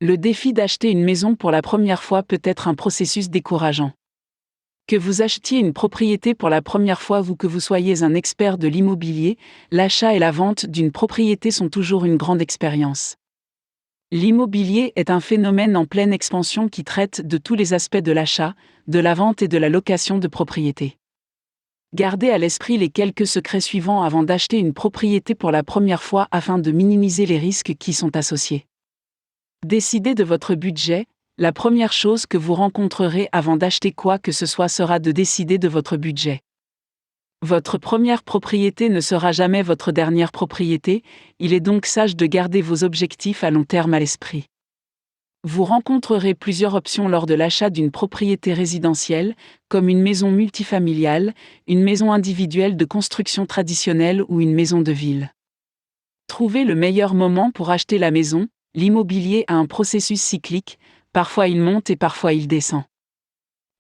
Le défi d'acheter une maison pour la première fois peut être un processus décourageant. Que vous achetiez une propriété pour la première fois ou que vous soyez un expert de l'immobilier, l'achat et la vente d'une propriété sont toujours une grande expérience. L'immobilier est un phénomène en pleine expansion qui traite de tous les aspects de l'achat, de la vente et de la location de propriétés. Gardez à l'esprit les quelques secrets suivants avant d'acheter une propriété pour la première fois afin de minimiser les risques qui sont associés. Décidez de votre budget. La première chose que vous rencontrerez avant d'acheter quoi que ce soit sera de décider de votre budget. Votre première propriété ne sera jamais votre dernière propriété, il est donc sage de garder vos objectifs à long terme à l'esprit. Vous rencontrerez plusieurs options lors de l'achat d'une propriété résidentielle, comme une maison multifamiliale, une maison individuelle de construction traditionnelle ou une maison de ville. Trouvez le meilleur moment pour acheter la maison. L'immobilier a un processus cyclique, parfois il monte et parfois il descend.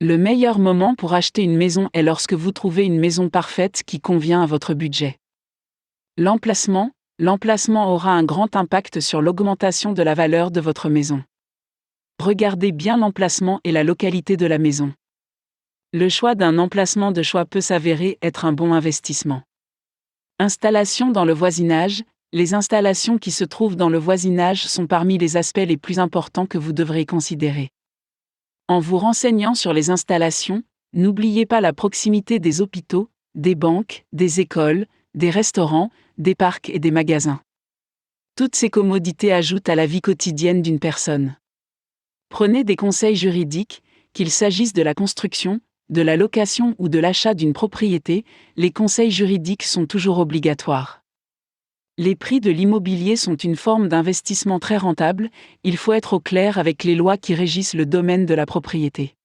Le meilleur moment pour acheter une maison est lorsque vous trouvez une maison parfaite qui convient à votre budget. L'emplacement aura un grand impact sur l'augmentation de la valeur de votre maison. Regardez bien l'emplacement et la localité de la maison. Le choix d'un emplacement de choix peut s'avérer être un bon investissement. Installation dans le voisinage. Les installations qui se trouvent dans le voisinage sont parmi les aspects les plus importants que vous devrez considérer. En vous renseignant sur les installations, n'oubliez pas la proximité des hôpitaux, des banques, des écoles, des restaurants, des parcs et des magasins. Toutes ces commodités ajoutent à la vie quotidienne d'une personne. Prenez des conseils juridiques, qu'il s'agisse de la construction, de la location ou de l'achat d'une propriété, les conseils juridiques sont toujours obligatoires. Les prix de l'immobilier sont une forme d'investissement très rentable, il faut être au clair avec les lois qui régissent le domaine de la propriété.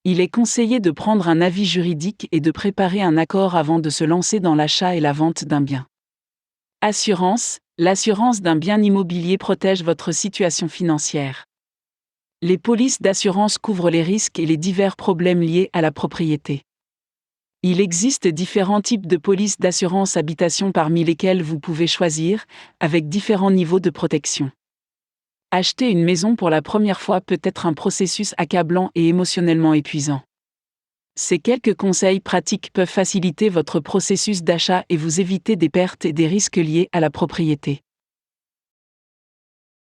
Il est conseillé de prendre un avis juridique et de préparer un accord avant de se lancer dans l'achat et la vente d'un bien. Assurance. L'assurance d'un bien immobilier protège votre situation financière. Les polices d'assurance couvrent les risques et les divers problèmes liés à la propriété. Il existe différents types de polices d'assurance habitation parmi lesquelles vous pouvez choisir, avec différents niveaux de protection. Acheter une maison pour la première fois peut être un processus accablant et émotionnellement épuisant. Ces quelques conseils pratiques peuvent faciliter votre processus d'achat et vous éviter des pertes et des risques liés à la propriété.